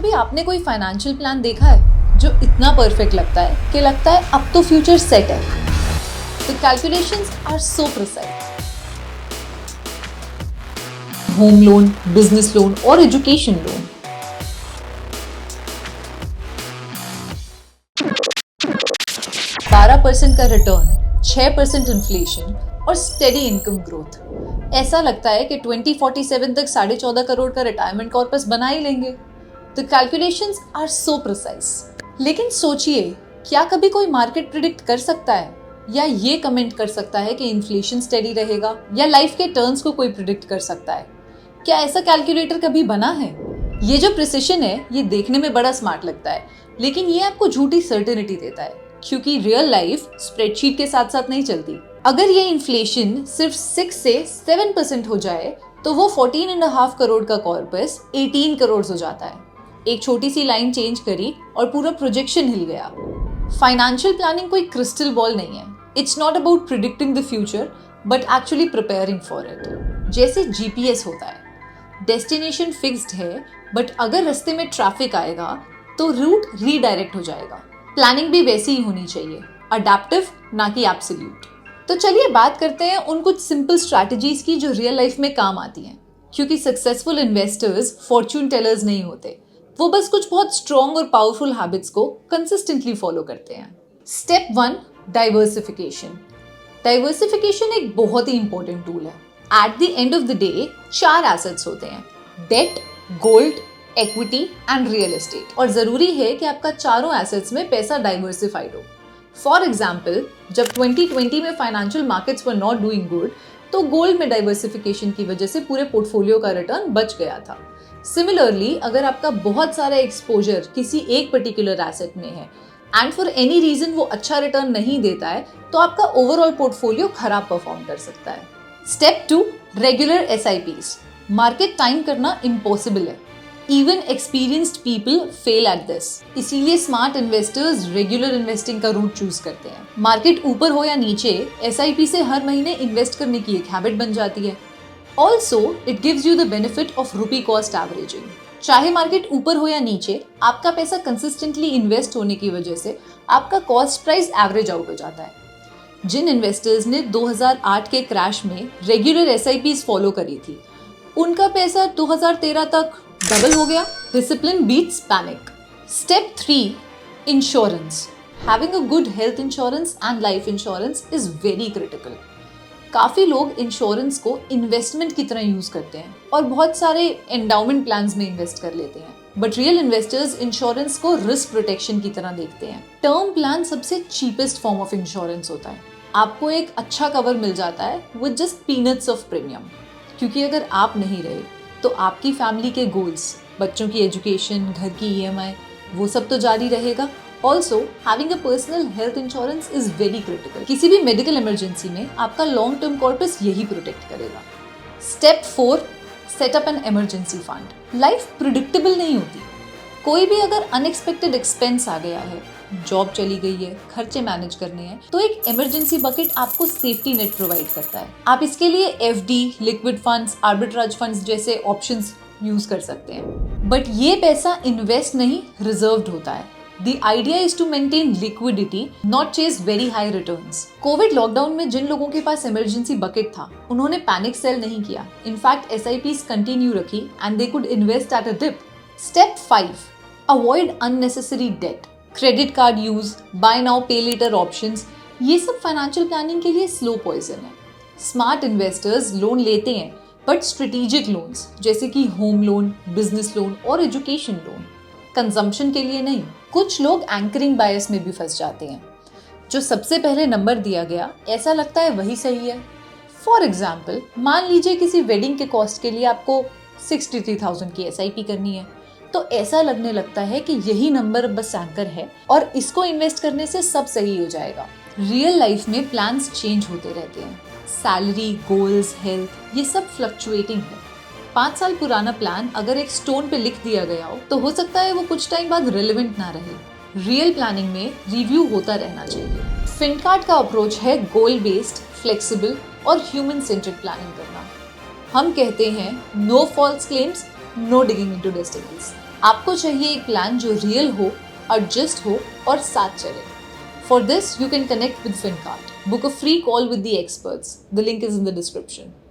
कभी आपने कोई फाइनेंशियल प्लान देखा है जो इतना परफेक्ट लगता है अब तो फ्यूचर सेट है? The calculations are so precise. Home loan, business loan और एजुकेशन लोन, 12% का रिटर्न, 6% इन्फ्लेशन और स्टेडी इनकम ग्रोथ। ऐसा लगता है कि 2047 तक 14.5 करोड़ का रिटायरमेंट कॉर्पस बना ही लेंगे। The calculations are so precise. लेकिन सोचिए, क्या कभी कोई मार्केट प्रिडिक्ट कर सकता है या ये कमेंट कर सकता है कि इन्फ्लेशन स्टेडी रहेगा, या लाइफ के टर्न्स को कोई प्रिडिक्ट कर सकता है? क्या ऐसा कैलकुलेटर कभी बना है? ये जो प्रिसिशन है, ये देखने में बड़ा स्मार्ट लगता है, लेकिन ये आपको झूठी सर्टेनिटी देता है, क्योंकि रियल लाइफ स्प्रेडशीट के साथ साथ नहीं चलती। अगर ये इन्फ्लेशन सिर्फ 6 से 7% हो जाए तो वो 14.5 करोड़ का कॉर्पस 18 करोड़ हो जाता है। एक छोटी सी लाइन चेंज करी और पूरा प्रोजेक्शन हिल गया। फाइनेंशियल प्लानिंग कोई क्रिस्टल बॉल नहीं है। It's not about predicting the future but actually preparing for it. जैसे जीपीएस होता है, डेस्टिनेशन फिक्स्ड है बट अगर रास्ते में ट्रैफिक आएगा तो रूट रीडायरेक्ट हो जाएगा। प्लानिंग भी वैसी ही होनी चाहिए, अडैप्टिव ना कि एब्सोल्यूट। तो चलिए बात करते हैं उन कुछ सिंपल स्ट्रैटेजीज की जो रियल लाइफ में काम आती हैं, क्योंकि सक्सेसफुल इन्वेस्टर्स फॉर्च्यून टेलर्स नहीं होते, वो बस कुछ बहुत स्ट्रॉन्ग और पावरफुल हैबिट्स को कंसिस्टेंटली फॉलो करते हैं। Step 1, diversification. डाइवर्सिफिकेशन एक बहुत ही इंपॉर्टेंट टूल है। At the end of the day 4 assets होते हैं: debt, gold, equity and real estate. और जरूरी है कि आपका चारों एसेट्स में पैसा डाइवर्सिफाइड हो। फॉर एग्जाम्पल, जब 2020 में financial markets were not doing good, तो गोल्ड में डाइवर्सिफिकेशन की वजह से पूरे पोर्टफोलियो का रिटर्न बच गया था। सिमिलरली, अगर आपका बहुत सारा एक्सपोजर किसी एक पर्टिकुलर एसेट में है एंड फॉर एनी रीजन वो अच्छा रिटर्न नहीं देता है, तो आपका ओवरऑल पोर्टफोलियो खराब परफॉर्म कर सकता है। Step 2, regular SIPs. Market time करना इम्पॉसिबल है। Even experienced people fail at this. इसीलिए स्मार्ट इन्वेस्टर्स रेगुलर इन्वेस्टिंग का रूट चूज करते हैं। मार्केट ऊपर हो या नीचे, एसआईपी से हर महीने इन्वेस्ट करने की एक हैबिट बन जाती है। Also it gives you the benefit of rupee cost averaging. चाहे मार्केट ऊपर हो या नीचे, आपका पैसा कंसिस्टेंटली इन्वेस्ट होने की वजह से आपका कॉस्ट प्राइस एवरेज आउट हो जाता है। जिन इन्वेस्टर्स ने 2008 के क्रैश में रेगुलर एसआईपीज फॉलो करी थी, उनका पैसा 2013 तक डबल हो गया। Discipline beats panic. Step 3, insurance. Having a good health insurance and life insurance is very critical. काफ़ी लोग इंश्योरेंस को इन्वेस्टमेंट की तरह यूज करते हैं और बहुत सारे एंडाउमेंट प्लान्स में इन्वेस्ट कर लेते हैं, बट रियल इन्वेस्टर्स इंश्योरेंस को रिस्क प्रोटेक्शन की तरह देखते हैं। टर्म प्लान सबसे चीपेस्ट फॉर्म ऑफ इंश्योरेंस होता है। आपको एक अच्छा कवर मिल जाता है with just peanuts of premium, क्योंकि अगर आप नहीं रहे तो आपकी फैमिली के गोल्स, बच्चों की एजुकेशन, घर की ईएमआई, वो सब तो जारी रहेगा। Also having a personal health insurance is very critical. किसी भी मेडिकल इमरजेंसी में आपका लॉन्ग टर्म कॉर्पस यही प्रोटेक्ट करेगा। Step 4, set up an emergency fund. Life predictable नहीं होती। कोई भी अगर अनएक्सपेक्टेड एक्सपेंस आ गया है, जॉब चली गई है, खर्चे मैनेज करने हैं, तो एक इमरजेंसी बकेट आपको सेफ्टी नेट प्रोवाइड करता है। आप इसके लिए FD, liquid funds, arbitrage funds जैसे ऑप्शंस यूज कर सकते हैं, बट ये पैसा इन्वेस्ट नहीं, रिजर्व्ड होता है। The idea is to maintain liquidity, not chase very high returns. Covid lockdown में जिन लोगों के पास इमरजेंसी बकेट था, उन्होंने पैनिक सेल नहीं किया। इनफैक्ट एसआईपीज कंटिन्यू रखी and they could invest at a dip. Step 5, avoid unnecessary debt. Credit card use, buy now pay later options, ये सब फाइनेंशियल प्लानिंग के लिए स्लो पॉइजन है। स्मार्ट इन्वेस्टर्स लोन लेते हैं, बट स्ट्रेटेजिक लोन्स जैसे कि होम लोन, बिजनेस लोन और एजुकेशन लोन, कंजम्पशन के लिए नहीं। कुछ लोग एंकरिंग बायस में भी फंस जाते हैं। जो सबसे पहले नंबर दिया गया, ऐसा लगता है वही सही है। फॉर एग्जाम्पल, मान लीजिए किसी वेडिंग के कॉस्ट के लिए आपको 63,000 की एसआईपी करनी है, तो ऐसा लगने लगता है कि यही नंबर बस एंकर है और इसको इन्वेस्ट करने से सब सही हो जाएगा। रियल लाइफ में प्लान्स चेंज होते रहते हैं। सैलरी, गोल्स, हेल्थ, ये सब फ्लक्चुएटिंग है। 5 साल पुराना प्लान अगर एक स्टोन पे लिख दिया गया हो, तो हो सकता है वो कुछ टाइम बाद रिलेवेंट ना रहे। रियल प्लानिंग में रिव्यू होता रहना चाहिए। फिनकार्ड का अप्रोच है गोल बेस्ड, फ्लेक्सिबल और ह्यूमन सेंट्रिक प्लानिंग करना। हम कहते हैं no false claims, no digging into destinies. आपको चाहिए एक प्लान जो रियल हो, एडजस्ट हो और साथ चले। For this, you can connect with FinCart. Book a free call with the experts. The link is in the description.